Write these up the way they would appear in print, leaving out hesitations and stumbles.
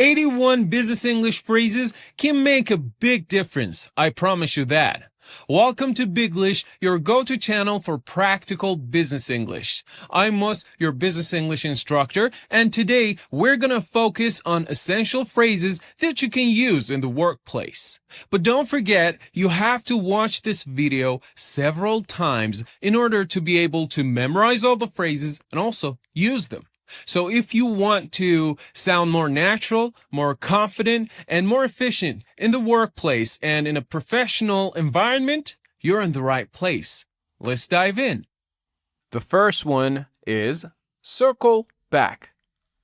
81 business English phrases can make a big difference. I promise you that. Welcome to Biglish, your go-to channel for practical business English. I'm Mus, your business English instructor, and today we're gonna focus on essential phrases that you can use in the workplace. But don't forget, you have to watch this video several times in order to be able to memorize all the phrases and also use them. So if you want to sound more natural, more confident, and more efficient in the workplace and in a professional environment, you're in the right place. Let's dive in. The first one is circle back.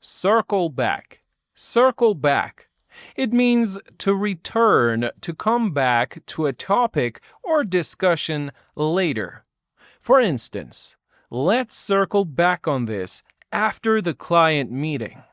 Circle back. Circle back. It means to return, to come back to a topic or discussion later. For instance, let's circle back on this after the client meeting.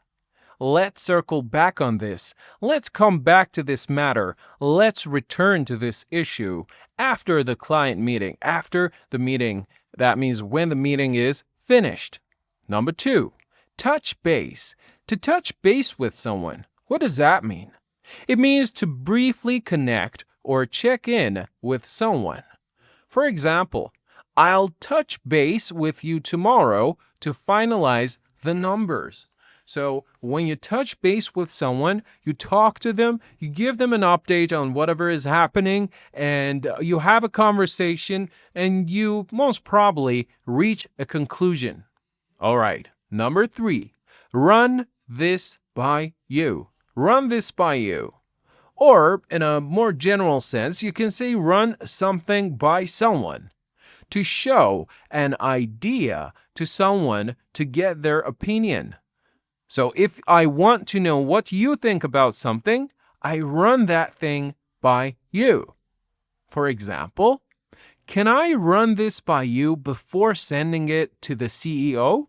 Let's circle back on this. Let's come back to this matter. Let's return to this issue after the client meeting. After the meeting, that means when the meeting is finished. Number 2, touch base. To touch base with someone. What does that mean? It means to briefly connect or check in with someone. For example, I'll touch base with you tomorrow to finalize the numbers. So when you touch base with someone, you talk to them, you give them an update on whatever is happening, and you have a conversation, and you most probably reach a conclusion. All right, number 3, run this by you. Run this by you. Or in a more general sense, you can say run something by someone. To show an idea to someone to get their opinion. So if I want to know what you think about something, I run that thing by you. For example, can I run this by you before sending it to the CEO?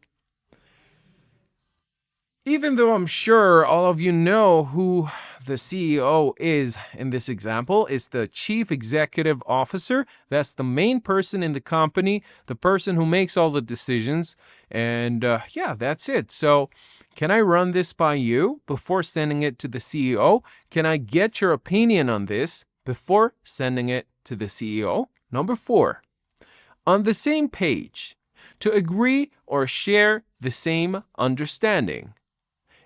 Even though I'm sure all of you know who the CEO is in this example, is the Chief Executive Officer. That's the main person in the company, the person who makes all the decisions. And yeah, that's it. So can I run this by you before sending it to the CEO? Can I get your opinion on this before sending it to the CEO? Number 4, on the same page. To agree or share the same understanding.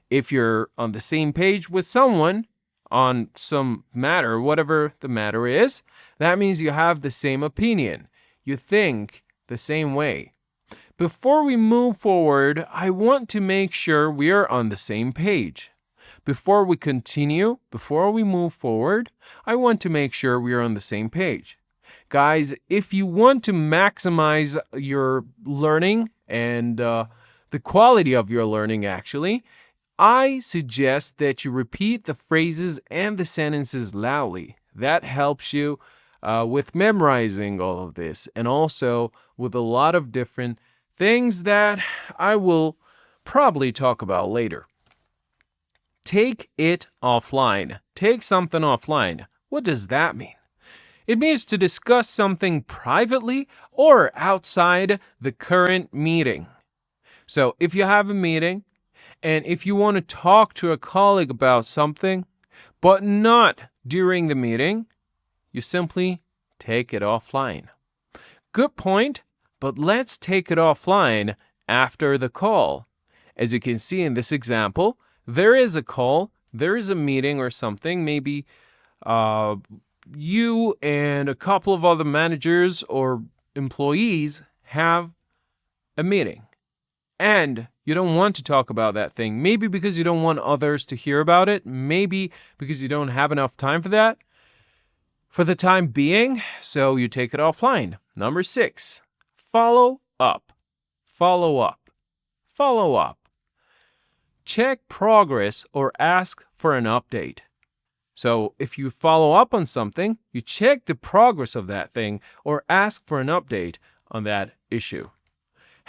If you're on the same page with someone on some matter, whatever the matter is, that means you have the same opinion. You think the same way. Before we move forward, I want to make sure we are on the same page. Before we continue, before we move forward, I want to make sure we are on the same page. Guys, if you want to maximize your learning and the quality of your learning, actually, I suggest that you repeat the phrases and the sentences loudly. That helps you with memorizing all of this and also with a lot of different things that I will probably talk about later. Take it offline. Take something offline. What does that mean? It means to discuss something privately or outside the current meeting. So if you have a meeting, and if you want to talk to a colleague about something, but not during the meeting, you simply take it offline. Good point, but let's take it offline after the call. As you can see in this example, there is a call, there is a meeting or something, maybe you and a couple of other managers or employees have a meeting. And you don't want to talk about that thing. Maybe because you don't want others to hear about it. Maybe because you don't have enough time for that. For the time being, so you take it offline. Number 6, follow up. Follow up. Follow up. Check progress or ask for an update. So if you follow up on something, you check the progress of that thing or ask for an update on that issue.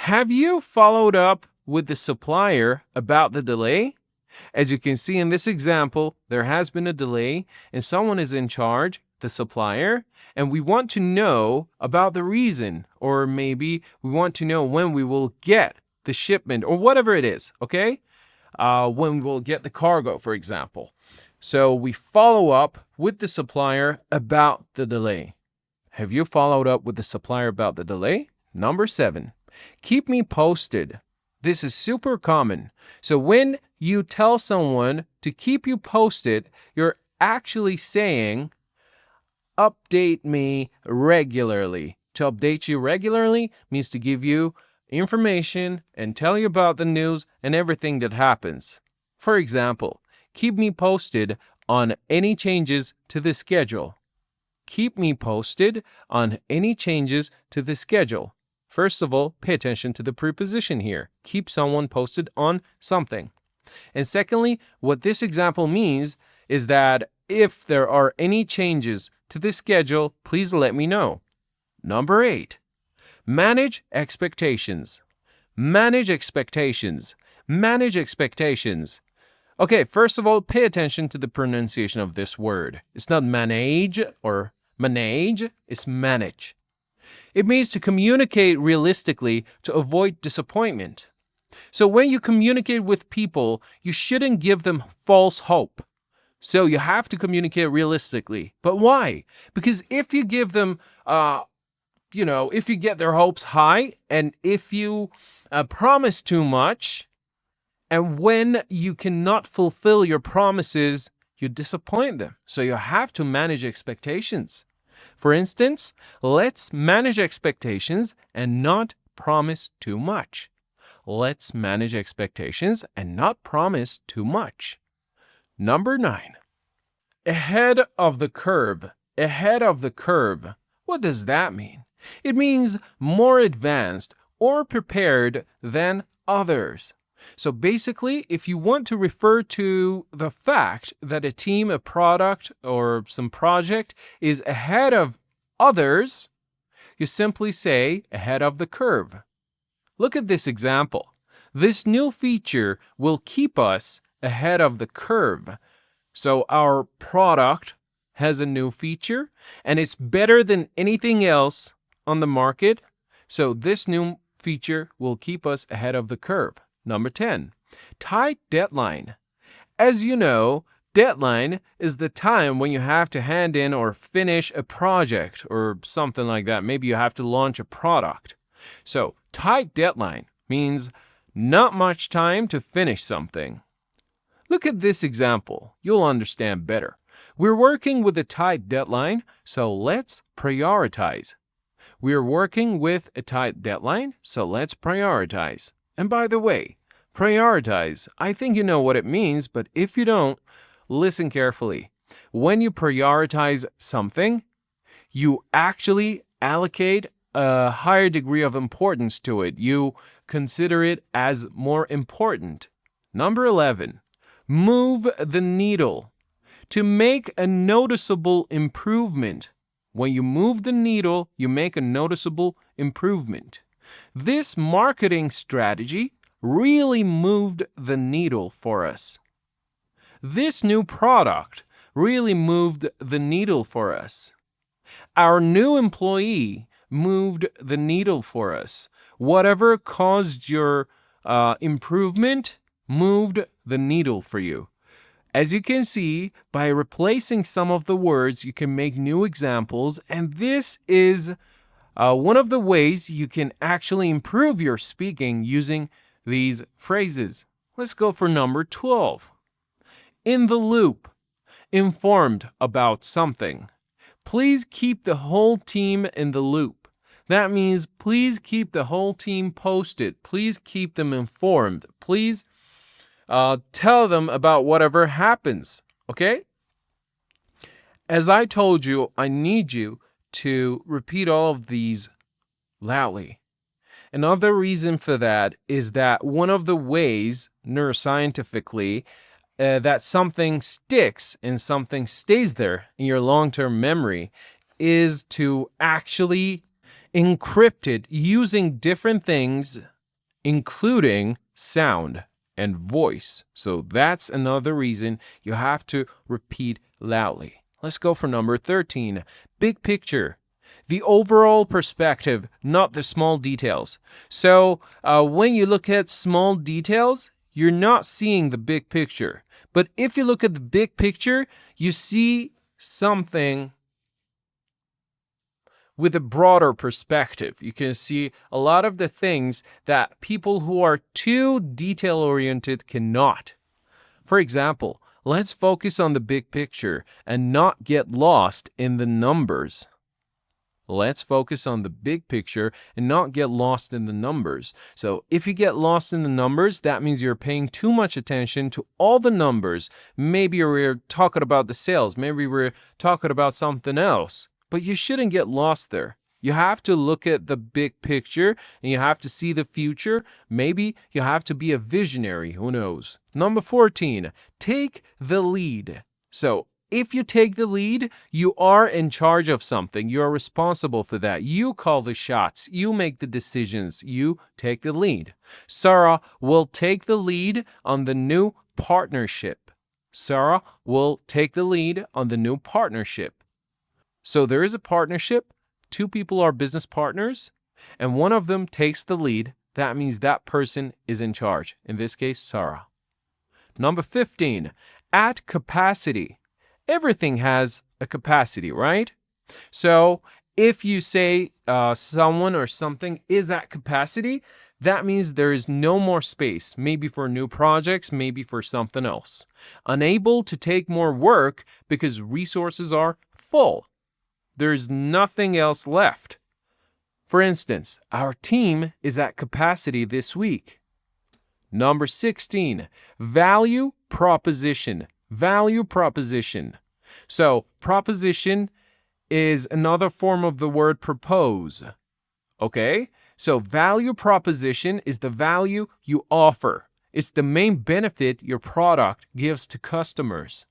Have you followed up with the supplier about the delay? As you can see in this example, there has been a delay and someone is in charge, the supplier, and we want to know about the reason, or maybe we want to know when we will get the shipment or whatever it is, okay? when we'll get the cargo, for example. So we follow up with the supplier about the delay. Have you followed up with the supplier about the delay? Number 7, keep me posted. This is super common. So when you tell someone to keep you posted, you're actually saying, update me regularly. To update you regularly means to give you information and tell you about the news and everything that happens. For example, keep me posted on any changes to the schedule. Keep me posted on any changes to the schedule. First of all, pay attention to the preposition here. Keep someone posted on something. And secondly, what this example means is that if there are any changes to the schedule, please let me know. Number 8, manage expectations. Manage expectations. Manage expectations. Okay, first of all, pay attention to the pronunciation of this word. It's not manage or manage, it's manage. It means to communicate realistically to avoid disappointment. So when you communicate with people, you shouldn't give them false hope. So you have to communicate realistically. But why? Because if you give them, if you get their hopes high, and if you promise too much, and when you cannot fulfill your promises, you disappoint them. So you have to manage expectations. For instance, let's manage expectations and not promise too much. Let's manage expectations and not promise too much. Number 9, ahead of the curve. Ahead of the curve. What does that mean? It means more advanced or prepared than others. So basically, if you want to refer to the fact that a team, a product, or some project is ahead of others, you simply say ahead of the curve. Look at this example. This new feature will keep us ahead of the curve. So our product has a new feature and it's better than anything else on the market. So this new feature will keep us ahead of the curve. Number 10, tight deadline. As you know, deadline is the time when you have to hand in or finish a project or something like that. Maybe you have to launch a product. So tight deadline means not much time to finish something. Look at this example. You'll understand better. We're working with a tight deadline, so let's prioritize. We're working with a tight deadline, so let's prioritize. And by the way, prioritize, I think you know what it means, but if you don't, listen carefully. When you prioritize something, you actually allocate a higher degree of importance to it. You consider it as more important. Number 11, move the needle. To make a noticeable improvement. When you move the needle, you make a noticeable improvement. This marketing strategy really moved the needle for us. This new product really moved the needle for us. Our new employee moved the needle for us. Whatever caused your improvement moved the needle for you. As you can see, by replacing some of the words, you can make new examples, and this is one of the ways you can actually improve your speaking using these phrases. Let's go for number 12. In the loop. Informed about something. Please keep the whole team in the loop. That means please keep the whole team posted. Please keep them informed. Please tell them about whatever happens. Okay? As I told you, I need you to repeat all of these loudly. Another reason for that is that one of the ways neuroscientifically that something sticks and something stays there in your long-term memory is to actually encrypt it using different things, including sound and voice. So that's another reason you have to repeat loudly. Let's go for number 13. Big picture. The overall perspective, not the small details. So when you look at small details, you're not seeing the big picture. But if you look at the big picture, you see something with a broader perspective. You can see a lot of the things that people who are too detail-oriented cannot. For example, let's focus on the big picture and not get lost in the numbers. Let's focus on the big picture and not get lost in the numbers. So if you get lost in the numbers, that means you're paying too much attention to all the numbers. Maybe we're talking about the sales. Maybe we're talking about something else. But you shouldn't get lost there. You have to look at the big picture and you have to see the future. Maybe you have to be a visionary. Who knows? Number 14, take the lead. So if you take the lead, you are in charge of something. You are responsible for that. You call the shots. You make the decisions. You take the lead. Sarah will take the lead on the new partnership. Sarah will take the lead on the new partnership. So there is a partnership. Two people are business partners, and one of them takes the lead. That means that person is in charge. In this case, Sarah. Number 15, at capacity. Everything has a capacity, right? So if you say someone or something is at capacity, that means there is no more space, maybe for new projects, maybe for something else. Unable to take more work because resources are full. There's nothing else left. For instance, our team is at capacity this week. Number 16, value proposition. Value proposition. So, proposition is another form of the word propose. Okay? So, value proposition is the value you offer. It's the main benefit your product gives to customers.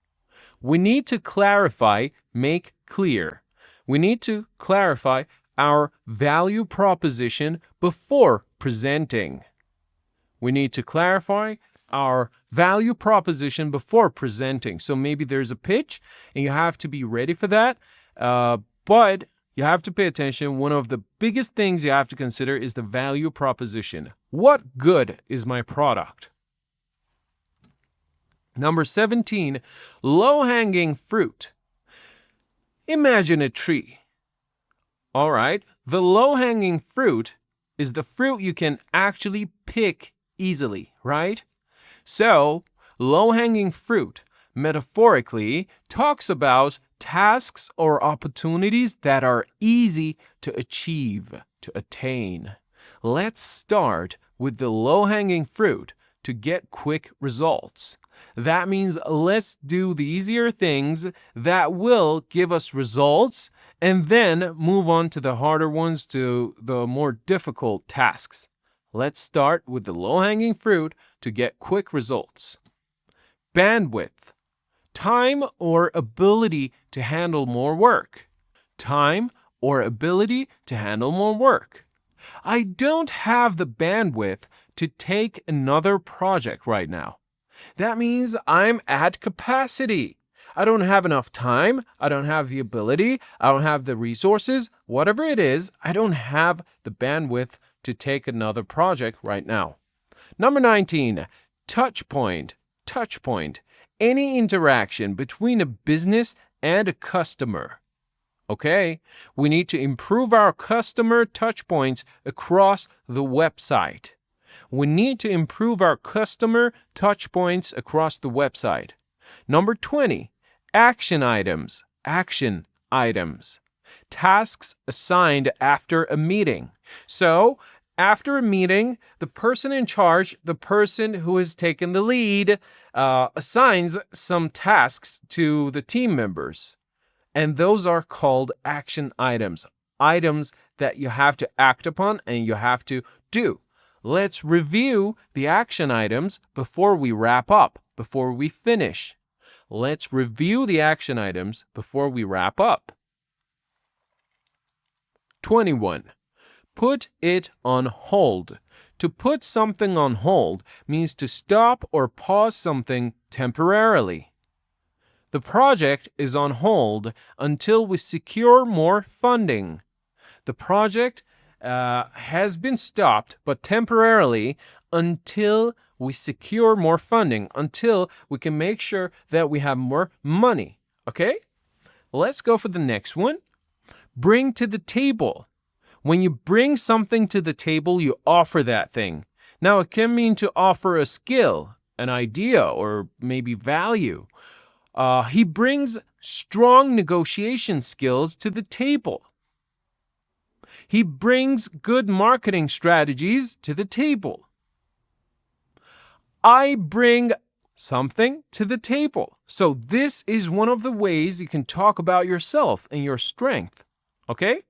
We need to clarify, make clear. We need to clarify our value proposition before presenting. We need to clarify our value proposition before presenting. So maybe there's a pitch and you have to be ready for that. But you have to pay attention. One of the biggest things you have to consider is the value proposition. What good is my product? Number 17, low-hanging fruit. Imagine a tree. All right, the low-hanging fruit is the fruit you can actually pick easily, right? So, low-hanging fruit, metaphorically, talks about tasks or opportunities that are easy to achieve, to attain. Let's start with the low-hanging fruit to get quick results. That means let's do the easier things that will give us results and then move on to the harder ones, to the more difficult tasks. Let's start with the low-hanging fruit to get quick results. Bandwidth. Time or ability to handle more work. Time or ability to handle more work. I don't have the bandwidth to take another project right now. That means I'm at capacity. I don't have enough time. I don't have the ability. I don't have the resources. Whatever it is, I don't have the bandwidth to take another project right now. Number 19, touch point. Touch point. Any interaction between a business and a customer. Okay, we need to improve our customer touch points across the website. We need to improve our customer touch points across the website. Number 20, action items. Action items. Tasks assigned after a meeting. So, after a meeting, the person in charge, the person who has taken the lead, assigns some tasks to the team members. And those are called action items. Items that you have to act upon and you have to do. Let's review the action items before we wrap up, before we finish. Let's review the action items before we wrap up. 21. Put it on hold. To put something on hold means to stop or pause something temporarily. The project is on hold until we secure more funding. The project has been stopped, but temporarily, until we secure more funding, until we can make sure that we have more money. Okay? Let's go for the next one. Bring to the table. When you bring something to the table, you offer that thing. Now, it can mean to offer a skill, an idea, or maybe value. He brings strong negotiation skills to the table. He brings good marketing strategies to the table. I bring something to the table. So this is one of the ways you can talk about yourself and your strength. Okay?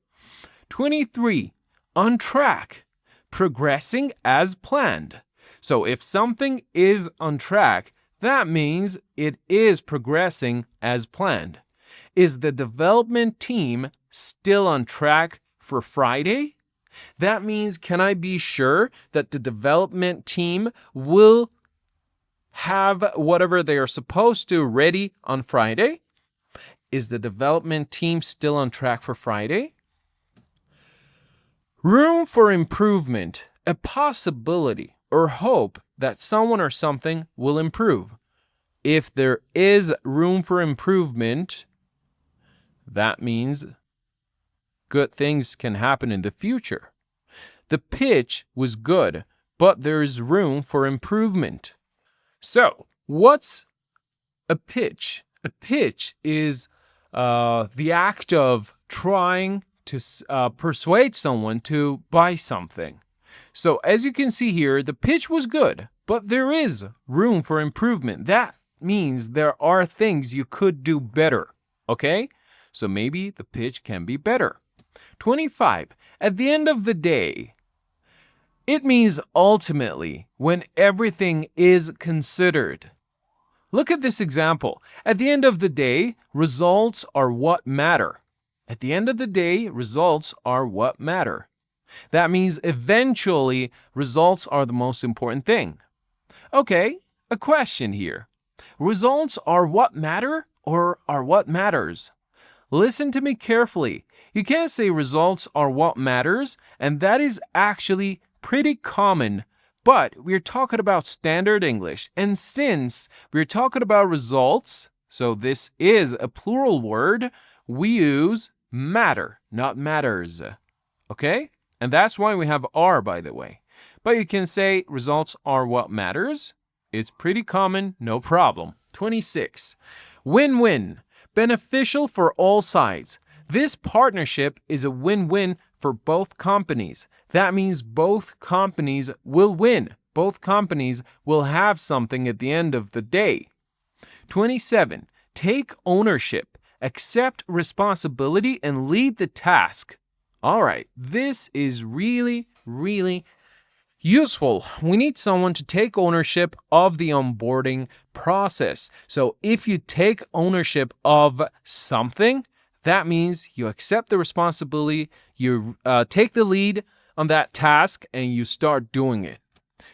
23. On track. Progressing as planned. So if something is on track, that means it is progressing as planned. Is the development team still on track for Friday? That means, can I be sure that the development team will have whatever they are supposed to ready on Friday? Is the development team still on track for Friday? Room for improvement, a possibility or hope that someone or something will improve. If there is room for improvement, that means good things can happen in the future. The pitch was good, but there is room for improvement. So, what's a pitch? A pitch is the act of trying to persuade someone to buy something. So, as you can see here, the pitch was good, but there is room for improvement. That means there are things you could do better. Okay? So maybe the pitch can be better. 25. At the end of the day. It means ultimately, when everything is considered. Look at this example. At the end of the day, results are what matter. At the end of the day, results are what matter. That means eventually, results are the most important thing. Okay, a question here. Results are what matter or are what matters? Listen to me carefully. You can't say results are what matters, and that is actually pretty common. But we're talking about standard English, and since we're talking about results, so this is a plural word, we use matter, not matters. Okay? And that's why we have are, by the way. But you can say results are what matters. It's pretty common, no problem. 26. Win-win. Beneficial for all sides. This partnership is a win-win for both companies. That means both companies will win. Both companies will have something at the end of the day. 27. Take ownership. Accept responsibility and lead the task. All right, this is really, really useful. We need someone to take ownership of the onboarding process. So if you take ownership of something, that means you accept the responsibility, you take the lead on that task, and you start doing it.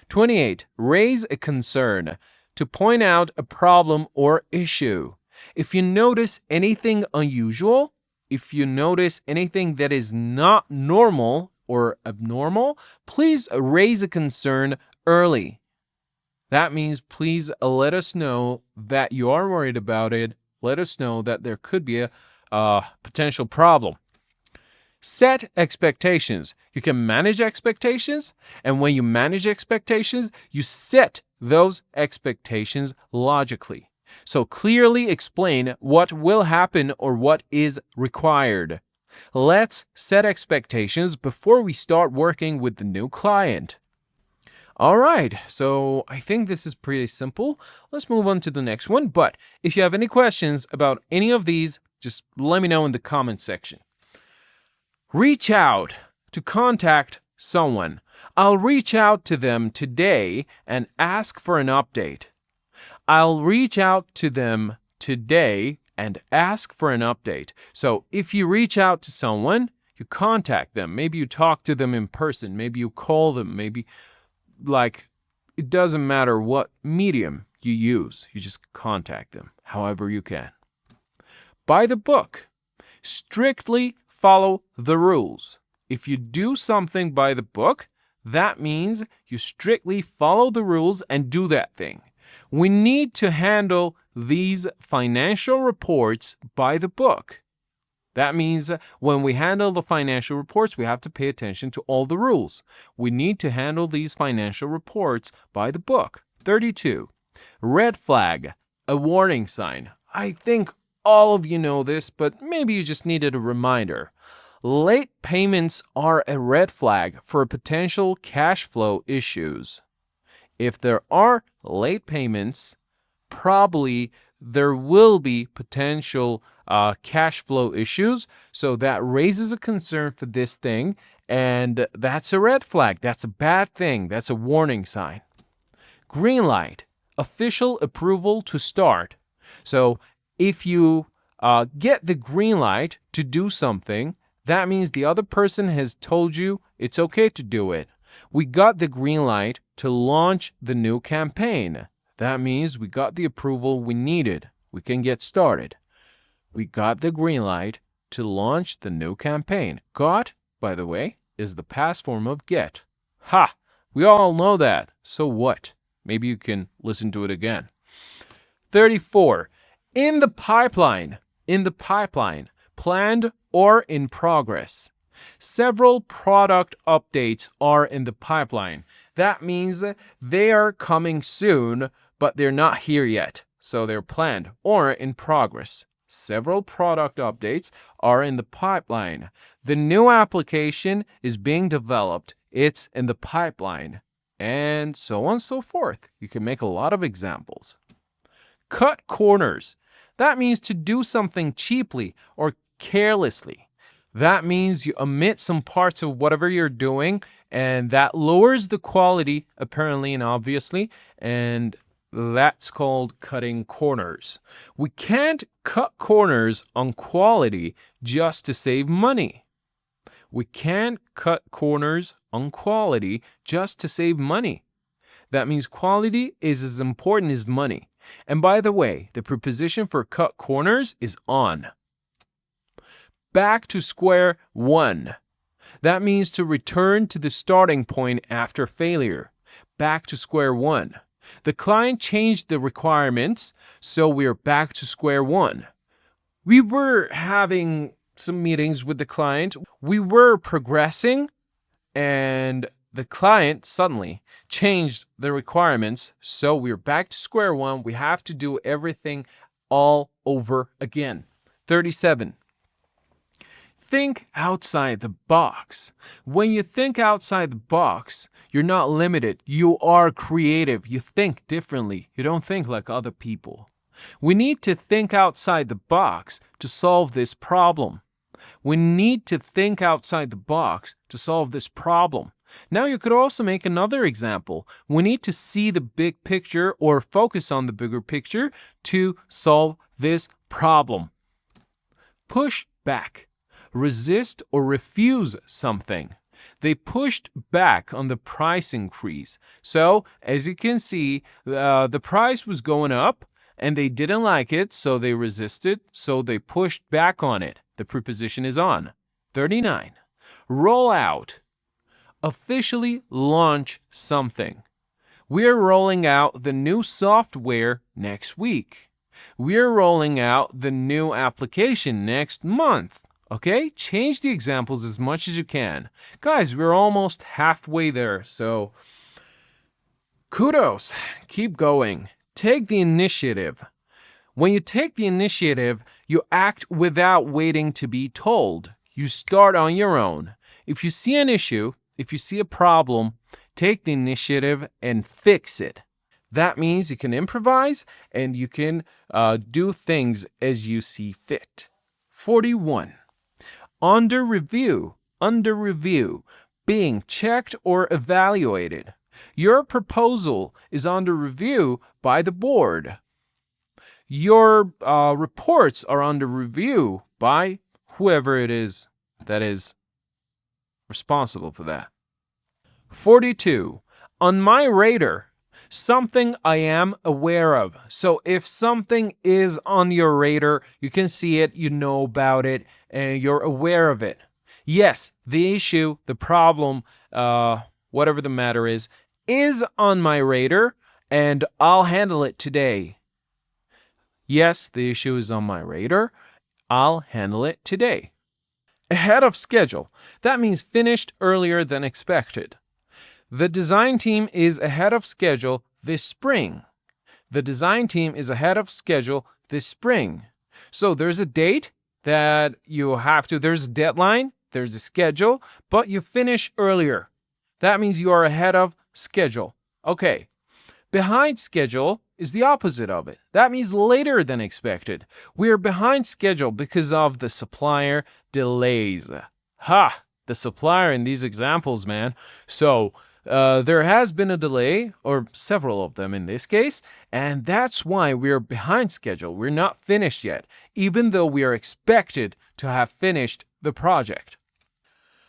28. Raise a concern. To point out a problem or issue. If you notice anything unusual, if you notice anything that is not normal or abnormal, please raise a concern early. That means please let us know that you are worried about it. Let us know that there could be a potential problem. Set expectations. You can manage expectations, and when you manage expectations, you set those expectations logically. So clearly explain what will happen or what is required. Let's set expectations before we start working with the new client. All right, so I think this is pretty simple. Let's move on to the next one. But if you have any questions about any of these, just let me know in the comment section. Reach out. To contact someone. I'll reach out to them today and ask for an update. I'll reach out to them today and ask for an update. So if you reach out to someone, you contact them. Maybe you talk to them in person. Maybe you call them. Maybe, it doesn't matter what medium you use. You just contact them however you can. By the book. Strictly follow the rules. If you do something by the book, That means you strictly follow the rules and do that thing. We need to handle these financial reports by the book. That means when we handle the financial reports, we have to pay attention to all the rules. We need to handle these financial reports by the book. 32. Red flag, a warning sign. I think all of you know this, but maybe you just needed a reminder. Late payments are a red flag for potential cash flow issues. If there are late payments, probably there will be potential cash flow issues. So that raises a concern for this thing, and that's a red flag. That's a bad thing. That's a warning sign. Green light, official approval to start. So if you get the green light to do something, that means the other person has told you it's okay to do it. We got the green light to launch the new campaign. That means we got the approval we needed. We can get started. We got the green light to launch the new campaign. Got, by the way, is the past form of get. Ha! We all know that. So what? Maybe you can listen to it again. 34. In the pipeline. In the pipeline. Planned or in progress. Several product updates are in the pipeline. That means they are coming soon, but they're not here yet. So they're planned or in progress. Several product updates are in the pipeline. The new application is being developed. It's in the pipeline. And so on and so forth. You can make a lot of examples. Cut corners. That means to do something cheaply or carelessly. That means you omit some parts of whatever you're doing, and that lowers the quality, apparently and obviously, and that's called cutting corners. We can't cut corners on quality just to save money. We can't cut corners on quality just to save money. That means quality is as important as money. And by the way, the preposition for cut corners is on. Back to square one. That means to return to the starting point after failure. Back to square one. The client changed the requirements, so we're back to square one. We were having some meetings with the client. We were progressing, and the client suddenly changed the requirements, so we're back to square one. We have to do everything all over again. 37. Think outside the box. When you think outside the box, you're not limited. You are creative. You think differently. You don't think like other people. We need to think outside the box to solve this problem. We need to think outside the box to solve this problem. Now you could also make another example. We need to see the big picture or focus on the bigger picture to solve this problem. Push back. Resist or refuse something. They pushed back on the price increase. So, as you can see, the price was going up and they didn't like it, so they resisted, so they pushed back on it. The preposition is on. 39. Roll out. Officially launch something. We're rolling out the new software next week. We're rolling out the new application next month. Okay, change the examples as much as you can. Guys, we're almost halfway there, so kudos. Keep going. Take the initiative. When you take the initiative, you act without waiting to be told. You start on your own. If you see an issue, if you see a problem, take the initiative and fix it. That means you can improvise and you can do things as you see fit. 41. Under review, being checked or evaluated. Your proposal is under review by the board. Your reports are under review by whoever it is that is responsible for that. 42. On my radar. Something I am aware of. So if something is on your radar, you can see it, you know about it, and you're aware of it. Yes, the issue, the problem, whatever the matter is on my radar, and I'll handle it today. Yes, the issue is on my radar. I'll handle it today. Ahead of schedule. That means finished earlier than expected. The design team is ahead of schedule this spring. The design team is ahead of schedule this spring. So there's a date that you have to, there's a deadline, there's a schedule, but you finish earlier. That means you are ahead of schedule. Okay. Behind schedule is the opposite of it. That means later than expected. We are behind schedule because of the supplier delays. The supplier in these examples, man. So there has been a delay, or several of them in this case, and that's why we're behind schedule. We're not finished yet, even though we are expected to have finished the project.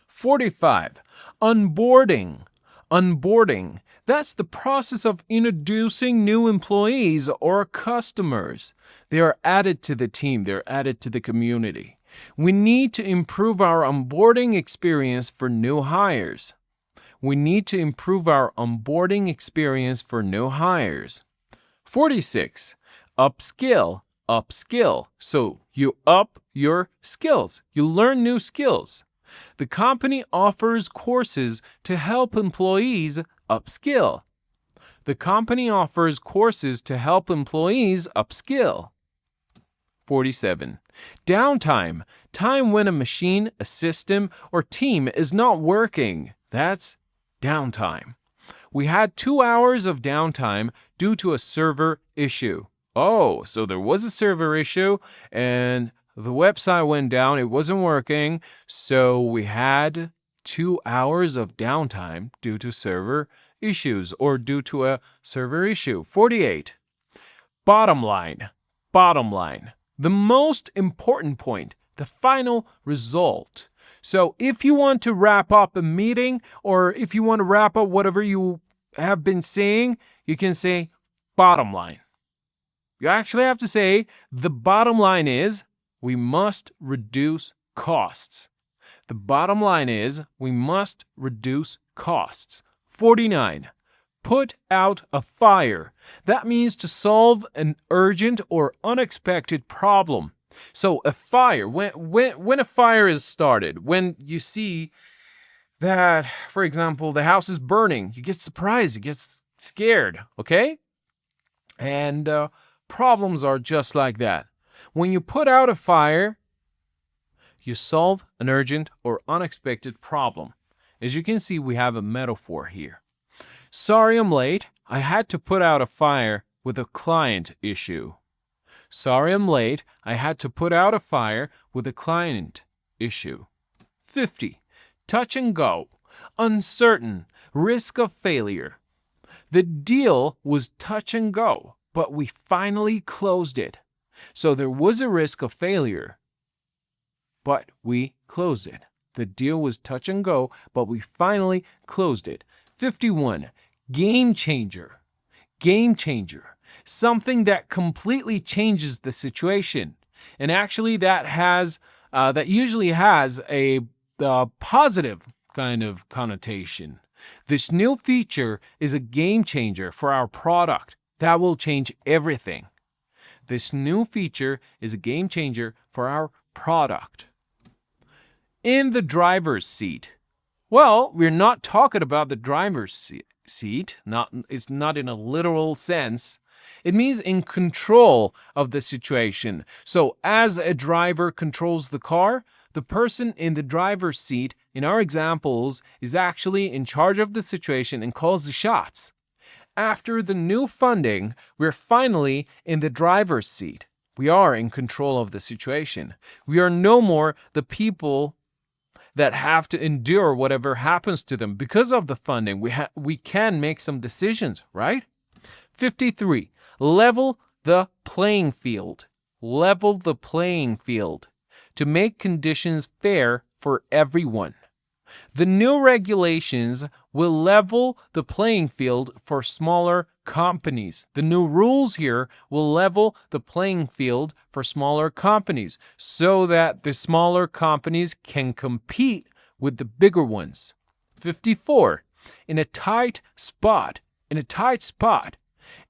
45. Onboarding. Onboarding. That's the process of introducing new employees or customers. They are added to the team. They're added to the community. We need to improve our onboarding experience for new hires. We need to improve our onboarding experience for new hires. 46. Upskill. Upskill. So you up your skills. You learn new skills. The company offers courses to help employees upskill. The company offers courses to help employees upskill. 47. Downtime. Time when a machine, a system, or team is not working. That's downtime. We had 2 hours of downtime due to a server issue. Oh, so there was a server issue and the website went down. It wasn't working. So we had 2 hours of downtime due to server issues or due to a server issue. 48. Bottom line. Bottom line. The most important point, the final result. So if you want to wrap up a meeting or if you want to wrap up whatever you have been saying, you can say bottom line. You actually have to say the bottom line is we must reduce costs. The bottom line is we must reduce costs. 49. Put out a fire. That means to solve an urgent or unexpected problem. So a fire, when a fire is started, when you see that, for example, the house is burning, you get surprised, you get scared, okay? And problems are just like that. When you put out a fire, you solve an urgent or unexpected problem. As you can see, we have a metaphor here. Sorry I'm late. I had to put out a fire with a client issue. Sorry I'm late. I had to put out a fire with a client issue. 50. Touch and go. Uncertain. Risk of failure. The deal was touch and go, but we finally closed it. So there was a risk of failure, but we closed it. The deal was touch and go, but we finally closed it. 51. Game changer. Game changer. Something that completely changes the situation. And actually that usually has a positive kind of connotation. This new feature is a game changer for our product. That will change everything. This new feature is a game changer for our product. In the driver's seat. Well, we're not talking about the driver's seat. It's not in a literal sense. It means in control of the situation. So as a driver controls the car, the person in the driver's seat, in our examples, is actually in charge of the situation and calls the shots. After the new funding, we're finally in the driver's seat. We are in control of the situation. We are no more the people that have to endure whatever happens to them. Because of the funding, we can make some decisions, right? 53. Level the playing field. Level the playing field. To make conditions fair for everyone. The new regulations will level the playing field for smaller companies. The new rules here will level the playing field for smaller companies so that the smaller companies can compete with the bigger ones. 54. in a tight spot, in a tight spot,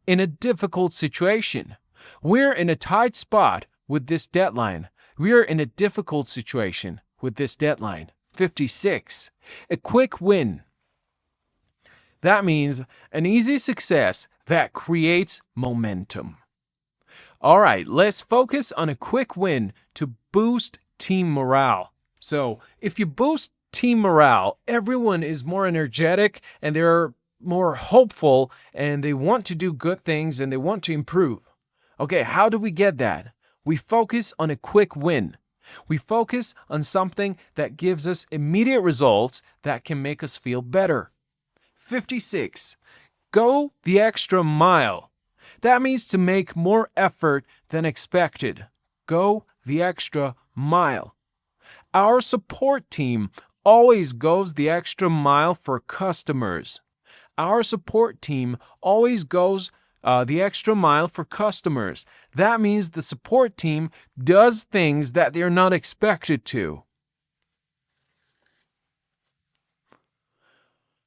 in a difficult situation. We're in a tight spot with this deadline. We're in a difficult situation with this deadline. 56. A quick win. That means an easy success that creates momentum. All right, let's focus on a quick win to boost team morale. So if you boost team morale, everyone is more energetic and they're more hopeful and they want to do good things and they want to improve. Okay, how do we get that? We focus on a quick win. We focus on something that gives us immediate results that can make us feel better. 56. Go the extra mile. That means to make more effort than expected. Go the extra mile. Our support team always goes the extra mile for customers. Our support team always goes the extra mile for customers. That means the support team does things that they're not expected to.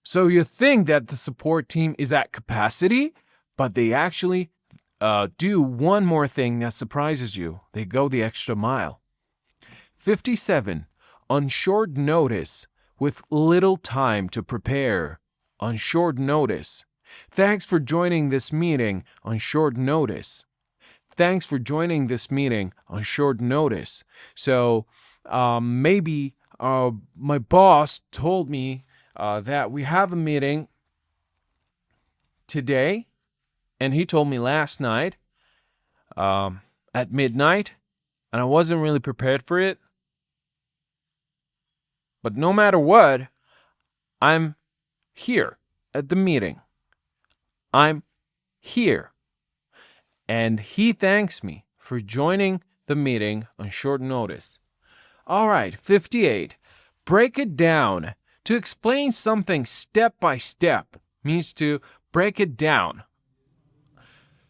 So you think that the support team is at capacity, but they actually do one more thing that surprises you. They go the extra mile. 57. On short notice, with little time to prepare. On short notice. Thanks for joining this meeting on short notice. Thanks for joining this meeting on short notice. So maybe my boss told me that we have a meeting today, and he told me last night at midnight, and I wasn't really prepared for it. But no matter what, I'm here at the meeting. I'm here. And he thanks me for joining the meeting on short notice. All right, 58. Break it down. To explain something step by step means to break it down.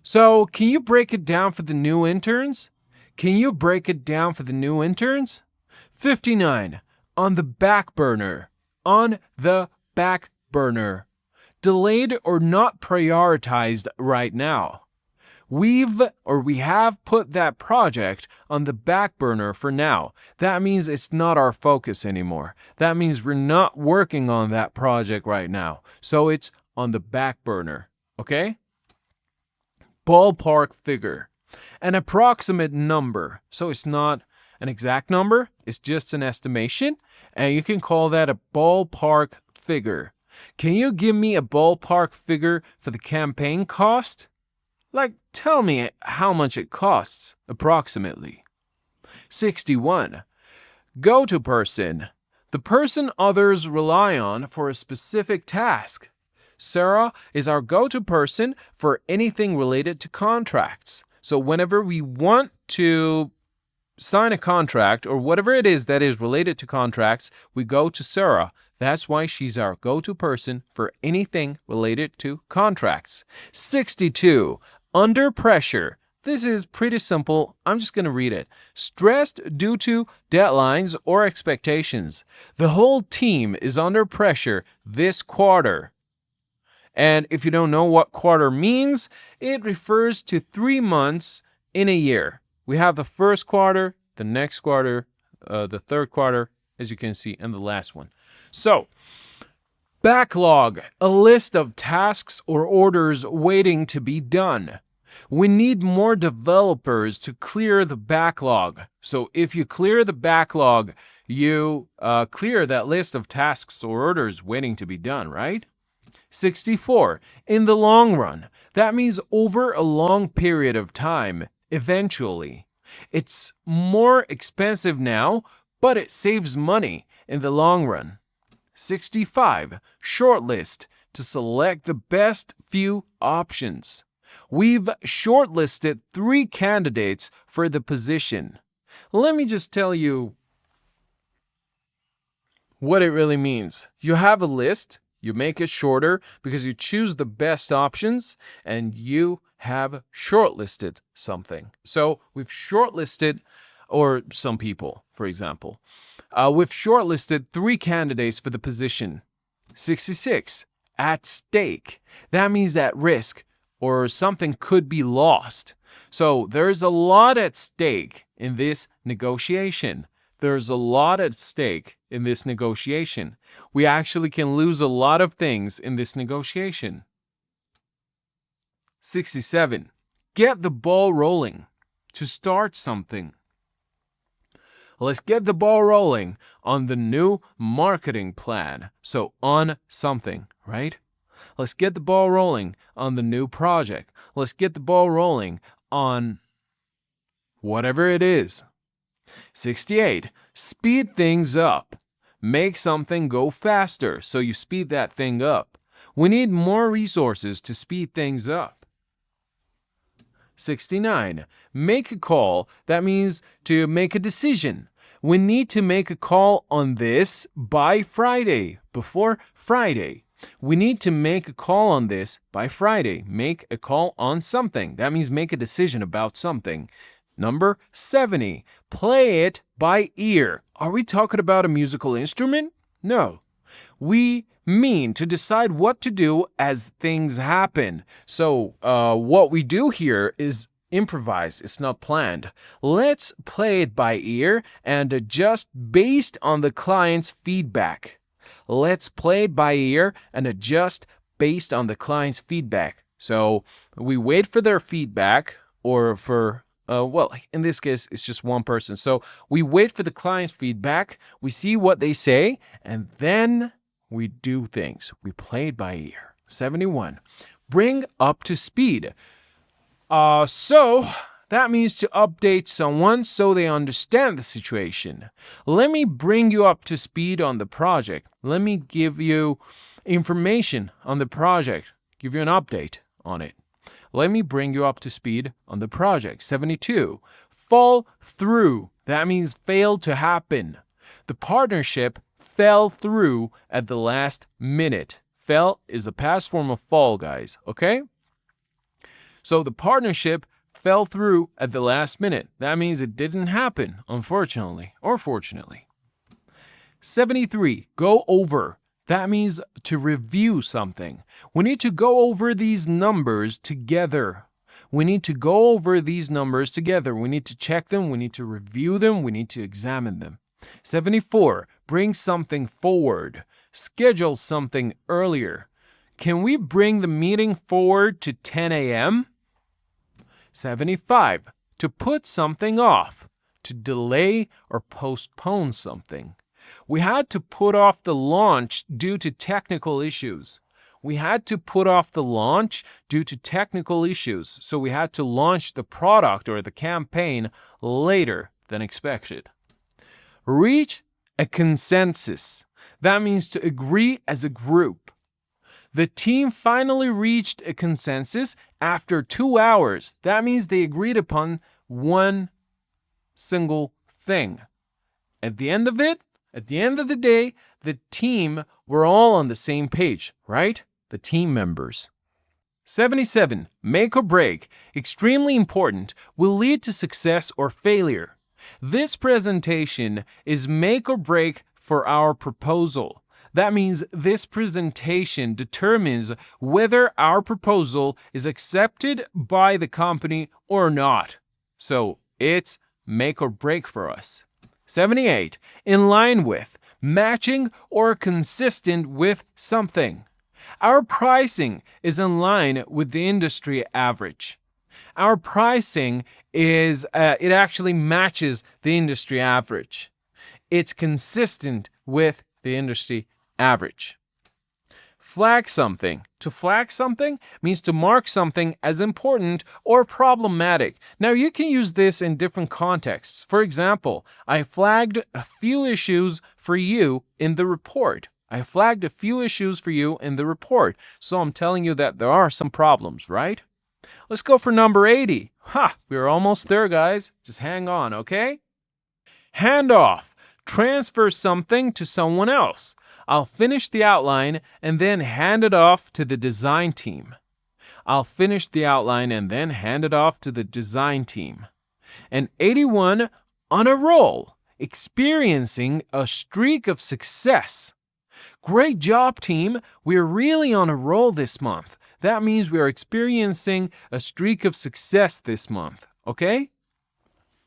So, can you break it down for the new interns? Can you break it down for the new interns? 59. On the back burner. On the back burner. Delayed or not prioritized right now. We have put that project on the back burner for now. That means it's not our focus anymore. That means we're not working on that project right now. So it's on the back burner. Okay? Ballpark figure. An approximate number. So it's not an exact number. It's just an estimation. And you can call that a ballpark figure. Can you give me a ballpark figure for the campaign cost? Like, tell me how much it costs, approximately. 61. Go-to person. The person others rely on for a specific task. Sarah is our go-to person for anything related to contracts. So whenever we want to sign a contract or whatever it is that is related to contracts, we go to Sarah. That's why she's our go-to person for anything related to contracts. 62. Under pressure. This is pretty simple. I'm just going to read it. Stressed due to deadlines or expectations. The whole team is under pressure this quarter. And if you don't know what quarter means, it refers to 3 months in a year. We have the first quarter, the next quarter, the third quarter, as you can see, and the last one. So, backlog, a list of tasks or orders waiting to be done. We need more developers to clear the backlog. So if you clear the backlog, you clear that list of tasks or orders waiting to be done, right? 64. In the long run. That means over a long period of time, eventually. It's more expensive now, but it saves money in the long run. 65. Shortlist. To select the best few options. We've shortlisted 3 candidates for the position. Let me just tell you what it really means. You have a list, you make it shorter because you choose the best options, and you have shortlisted something. So we've shortlisted, or some people, for example. We've shortlisted 3 candidates for the position. 66. At stake. That means at risk or something could be lost. So there's a lot at stake in this negotiation. There's a lot at stake in this negotiation. We actually can lose a lot of things in this negotiation. 67. Get the ball rolling. To start something. Let's get the ball rolling on the new marketing plan. So on something, right? Let's get the ball rolling on the new project. Let's get the ball rolling on whatever it is. 68. Speed things up. Make something go faster, so you speed that thing up. We need more resources to speed things up. 69. Make a call. That means to make a decision. We need to make a call on this by Friday, before Friday. We need to make a call on this by Friday. Make a call on something. That means make a decision about something. Number 70. Play it by ear. Are we talking about a musical instrument? No. We mean to decide what to do as things happen. So what we do here is improvise. It's not planned. Let's play it by ear and adjust based on the client's feedback. Let's play it by ear and adjust based on the client's feedback. So we wait for their feedback or for in this case, it's just one person. So we wait for the client's feedback, we see what they say, and then we do things. We play it by ear. 71. Bring up to speed. So that means to update someone so they understand the situation. Let me bring you up to speed on the project. Let me give you information on the project, give you an update on it. Let me bring you up to speed on the project. 72. Fall through. That means fail to happen. The partnership fell through at the last minute. Fell is a past form of fall, guys. Okay? So the partnership fell through at the last minute. That means it didn't happen, unfortunately or fortunately. 73. Go over. That means to review something. We need to go over these numbers together. We need to go over these numbers together. We need to check them. We need to review them. We need to examine them. 74. Bring something forward. Schedule something earlier. Can we bring the meeting forward to 10 a.m.? 75. To put something off. To delay or postpone something. We had to put off the launch due to technical issues. We had to put off the launch due to technical issues. So we had to launch the product or the campaign later than expected. Reach a consensus. That means to agree as a group. The team finally reached a consensus after 2 hours. That means they agreed upon one single thing. At the end of the day, the team were all on the same page, right? The team members. 77. Make or break. Extremely important. Will lead to success or failure. This presentation is make or break for our proposal. That means this presentation determines whether our proposal is accepted by the company or not. So it's make or break for us. 78. In line with, matching, or consistent with something. Our pricing is in line with the industry average. Our pricing it actually matches the industry average. It's consistent with the industry average. Flag something. To flag something means to mark something as important or problematic. Now, you can use this in different contexts. For example, I flagged a few issues for you in the report. I flagged a few issues for you in the report. So I'm telling you that there are some problems, right? Let's go for number 80. We're almost there, guys. Just hang on, okay? Hand off. Transfer something to someone else. I'll finish the outline and then hand it off to the design team. I'll finish the outline and then hand it off to the design team. And 81, on a roll, experiencing a streak of success. Great job, team. We're really on a roll this month. That means we are experiencing a streak of success this month, okay?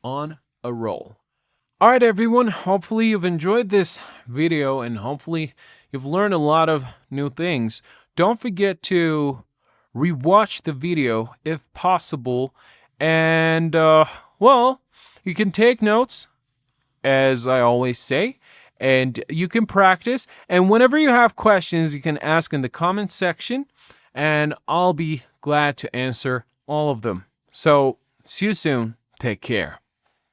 On a roll. All right, everyone. Hopefully you've enjoyed this video and hopefully you've learned a lot of new things. Don't forget to rewatch the video if possible. And, you can take notes, as I always say, and you can practice. And whenever you have questions, you can ask in the comment section, and I'll be glad to answer all of them. So, see you soon. Take care.